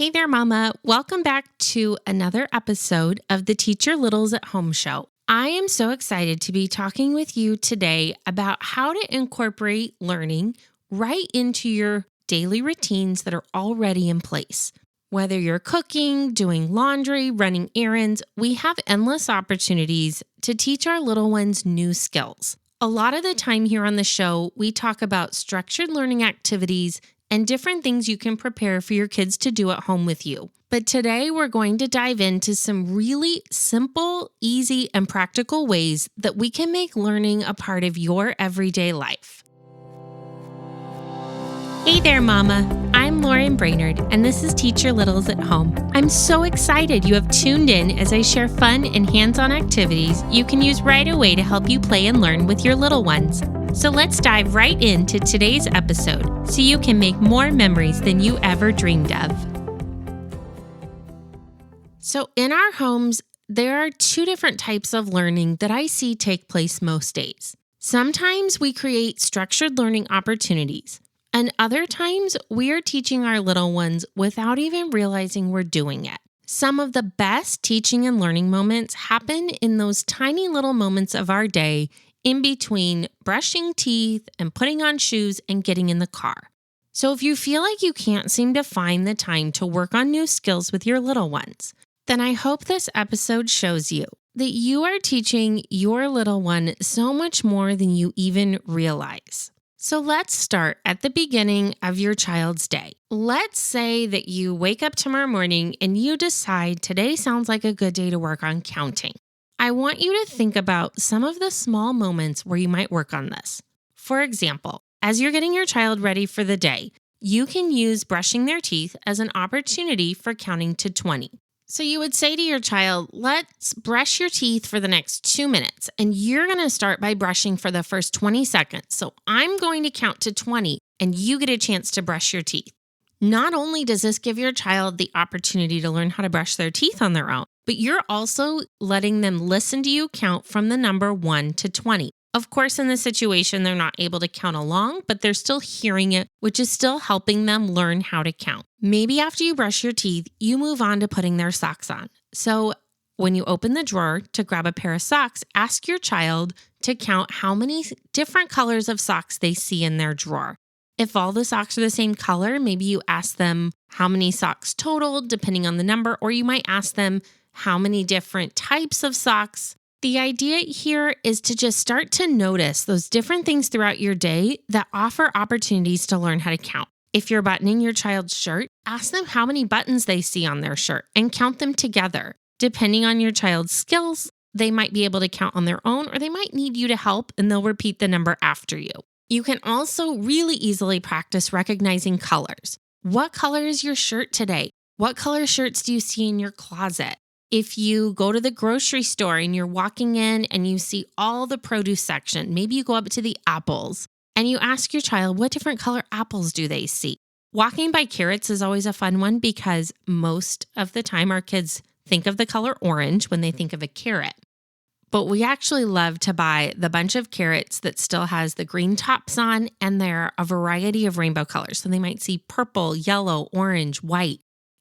Hey there, Mama. Welcome back to another episode of the Teach Your Littles at Home show. I am so excited to be talking with you today about how to incorporate learning right into your daily routines that are already in place. Whether you're cooking, doing laundry, running errands, we have endless opportunities to teach our little ones new skills. A lot of the time here on the show, we talk about structured learning activities and different things you can prepare for your kids to do at home with you. But today we're going to dive into some really simple, easy, and practical ways that we can make learning a part of your everyday life. Hey there, Mama. I'm Lauren Brainerd, and this is Teach Your Littles at Home. I'm so excited you have tuned in as I share fun and hands-on activities you can use right away to help you play and learn with your little ones. So let's dive right into today's episode so you can make more memories than you ever dreamed of. So in our homes, there are two different types of learning that I see take place most days. Sometimes we create structured learning opportunities, and other times we are teaching our little ones without even realizing we're doing it. Some of the best teaching and learning moments happen in those tiny little moments of our day in between brushing teeth and putting on shoes and getting in the car. So if you feel like you can't seem to find the time to work on new skills with your little ones, then I hope this episode shows you that you are teaching your little one so much more than you even realize. So let's start at the beginning of your child's day. Let's say that you wake up tomorrow morning and you decide today sounds like a good day to work on counting. I want you to think about some of the small moments where you might work on this. For example, as you're getting your child ready for the day, you can use brushing their teeth as an opportunity for counting to 20. So you would say to your child, let's brush your teeth for the next 2 minutes, and you're going to start by brushing for the first 20 seconds. So I'm going to count to 20, and you get a chance to brush your teeth. Not only does this give your child the opportunity to learn how to brush their teeth on their own, but you're also letting them listen to you count from the number 1 to 20. Of course, in this situation, they're not able to count along, but they're still hearing it, which is still helping them learn how to count. Maybe after you brush your teeth, you move on to putting their socks on. So when you open the drawer to grab a pair of socks, ask your child to count how many different colors of socks they see in their drawer. If all the socks are the same color, maybe you ask them how many socks total, depending on the number, or you might ask them how many different types of socks. The idea here is to just start to notice those different things throughout your day that offer opportunities to learn how to count. If you're buttoning your child's shirt, ask them how many buttons they see on their shirt and count them together. Depending on your child's skills, they might be able to count on their own, or they might need you to help and they'll repeat the number after you. You can also really easily practice recognizing colors. What color is your shirt today? What color shirts do you see in your closet? If you go to the grocery store and you're walking in and you see all the produce section, maybe you go up to the apples and you ask your child, what different color apples do they see? Walking by carrots is always a fun one because most of the time our kids think of the color orange when they think of a carrot. But we actually love to buy the bunch of carrots that still has the green tops on, and they're a variety of rainbow colors. So they might see purple, yellow, orange, white.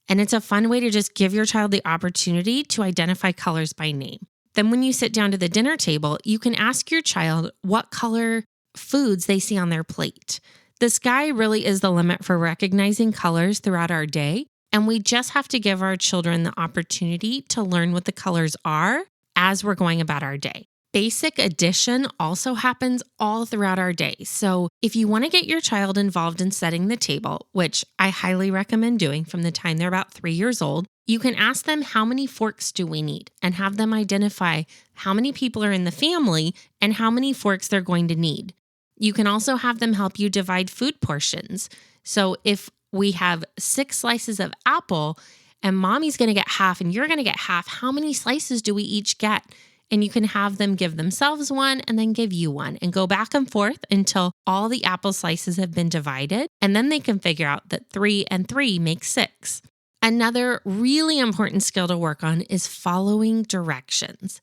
And it's a fun way to just give your child the opportunity to identify colors by name. Then when you sit down to the dinner table, you can ask your child what color foods they see on their plate. The sky really is the limit for recognizing colors throughout our day. And we just have to give our children the opportunity to learn what the colors are as we're going about our day. Basic addition also happens all throughout our day. So if you want to get your child involved in setting the table, which I highly recommend doing from the time they're about 3 years old, you can ask them how many forks do we need and have them identify how many people are in the family and how many forks they're going to need. You can also have them help you divide food portions. So if we have 6 slices of apple and mommy's going to get half and you're going to get half, how many slices do we each get? And you can have them give themselves one and then give you one and go back and forth until all the apple slices have been divided. And then they can figure out that 3 and 3 make 6. Another really important skill to work on is following directions.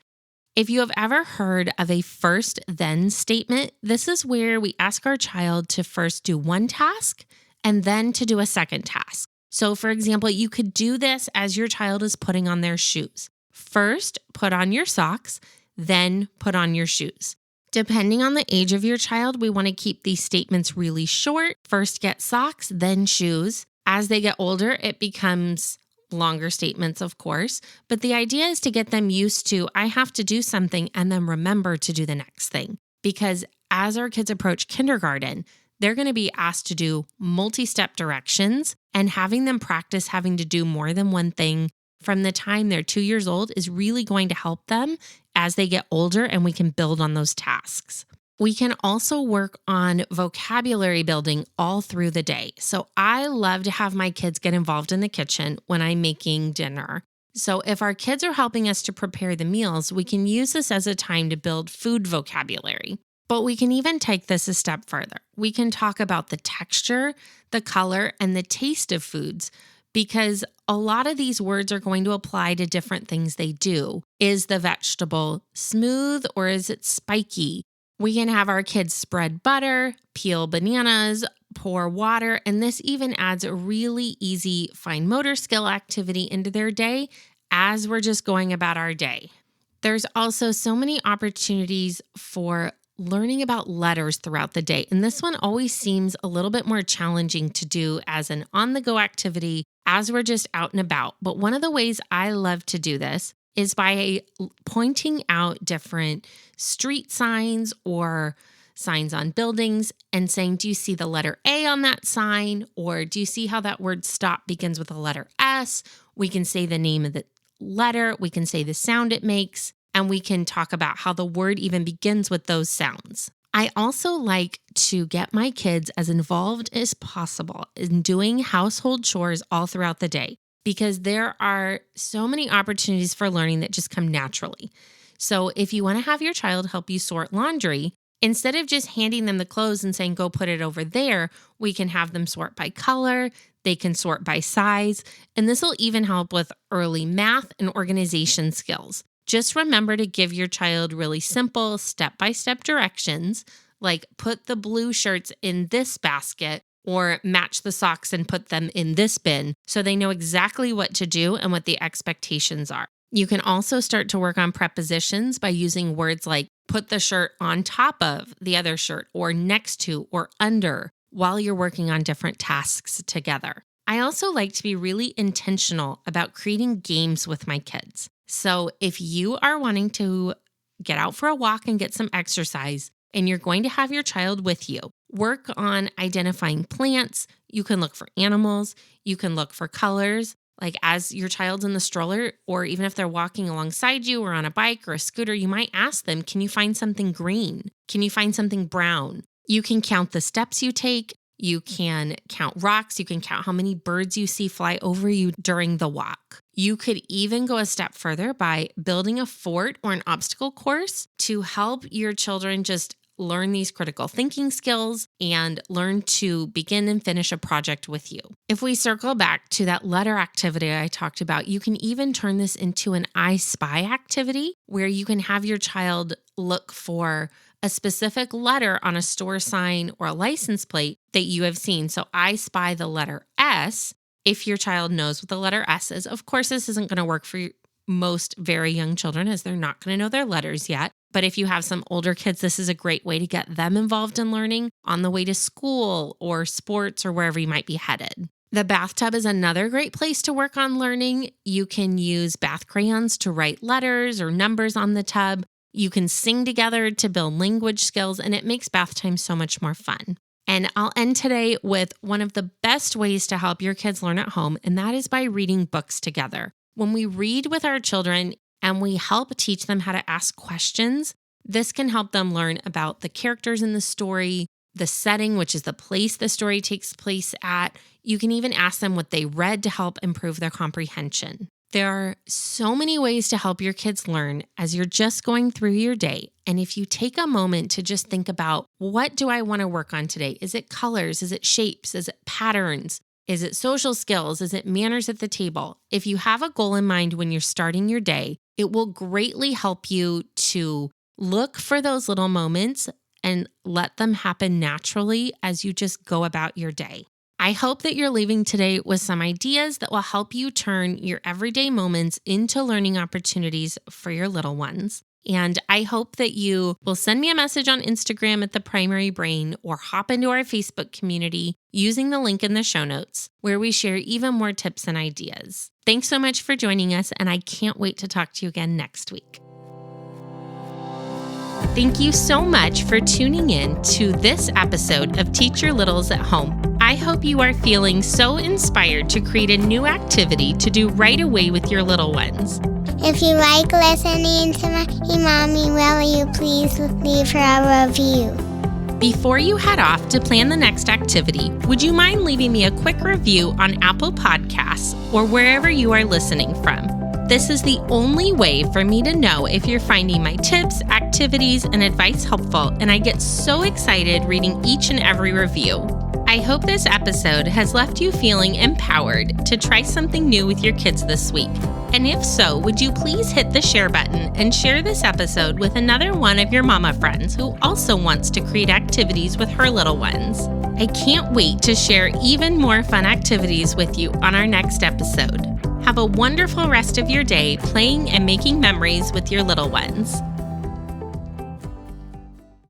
If you have ever heard of a first then statement, this is where we ask our child to first do one task and then to do a second task. So, for example, you could do this as your child is putting on their shoes. First, put on your socks, then put on your shoes. Depending on the age of your child, we want to keep these statements really short. First, get socks, then shoes. As they get older, it becomes longer statements, of course. But the idea is to get them used to, I have to do something and then remember to do the next thing. Because as our kids approach kindergarten, they're going to be asked to do multi-step directions, and having them practice having to do more than one thing from the time they're 2 years old is really going to help them as they get older, and we can build on those tasks. We can also work on vocabulary building all through the day. So I love to have my kids get involved in the kitchen when I'm making dinner. So if our kids are helping us to prepare the meals, we can use this as a time to build food vocabulary. But we can even take this a step further. We can talk about the texture, the color, and the taste of foods, because a lot of these words are going to apply to different things they do. Is the vegetable smooth or is it spiky? We can have our kids spread butter, peel bananas, pour water, and this even adds a really easy fine motor skill activity into their day as we're just going about our day. There's also so many opportunities for learning about letters throughout the day. And this one always seems a little bit more challenging to do as an on-the-go activity as we're just out and about. But one of the ways I love to do this is by pointing out different street signs or signs on buildings and saying, do you see the letter A on that sign? Or do you see how that word stop begins with the letter S? We can say the name of the letter. We can say the sound it makes. And we can talk about how the word even begins with those sounds. I also like to get my kids as involved as possible in doing household chores all throughout the day, because there are so many opportunities for learning that just come naturally. So if you want to have your child help you sort laundry, instead of just handing them the clothes and saying, go put it over there, we can have them sort by color. They can sort by size. And this will even help with early math and organization skills. Just remember to give your child really simple step-by-step directions, like put the blue shirts in this basket or match the socks and put them in this bin so they know exactly what to do and what the expectations are. You can also start to work on prepositions by using words like put the shirt on top of the other shirt or next to or under while you're working on different tasks together. I also like to be really intentional about creating games with my kids. So if you are wanting to get out for a walk and get some exercise, and you're going to have your child with you, work on identifying plants. You can look for animals. You can look for colors. Like as your child's in the stroller, or even if they're walking alongside you or on a bike or a scooter, you might ask them, can you find something green? Can you find something brown? You can count the steps you take. You can count rocks. You can count how many birds you see fly over you during the walk. You could even go a step further by building a fort or an obstacle course to help your children just learn these critical thinking skills and learn to begin and finish a project with you. If we circle back to that letter activity I talked about, you can even turn this into an I Spy activity where you can have your child look for a specific letter on a store sign or a license plate that you have seen. So I spy the letter S. If your child knows what the letter S is, of course, this isn't going to work for most very young children as they're not going to know their letters yet. But if you have some older kids, this is a great way to get them involved in learning on the way to school or sports or wherever you might be headed. The bathtub is another great place to work on learning. You can use bath crayons to write letters or numbers on the tub. You can sing together to build language skills, and it makes bath time so much more fun. And I'll end today with one of the best ways to help your kids learn at home, and that is by reading books together. When we read with our children and we help teach them how to ask questions, this can help them learn about the characters in the story, the setting, which is the place the story takes place at. You can even ask them what they read to help improve their comprehension. There are so many ways to help your kids learn as you're just going through your day. And if you take a moment to just think about, what do I want to work on today? Is it colors? Is it shapes? Is it patterns? Is it social skills? Is it manners at the table? If you have a goal in mind when you're starting your day, it will greatly help you to look for those little moments and let them happen naturally as you just go about your day. I hope that you're leaving today with some ideas that will help you turn your everyday moments into learning opportunities for your little ones. And I hope that you will send me a message on Instagram at The Primary Brain or hop into our Facebook community using the link in the show notes where we share even more tips and ideas. Thanks so much for joining us, and I can't wait to talk to you again next week. Thank you so much for tuning in to this episode of Teach Your Littles at Home. I hope you are feeling so inspired to create a new activity to do right away with your little ones. If you like listening to my mommy, will you please leave her a review? Before you head off to plan the next activity, would you mind leaving me a quick review on Apple Podcasts or wherever you are listening from? This is the only way for me to know if you're finding my tips, activities, and advice helpful, and I get so excited reading each and every review. I hope this episode has left you feeling empowered to try something new with your kids this week. And if so, would you please hit the share button and share this episode with another one of your mama friends who also wants to create activities with her little ones. I can't wait to share even more fun activities with you on our next episode. Have a wonderful rest of your day playing and making memories with your little ones.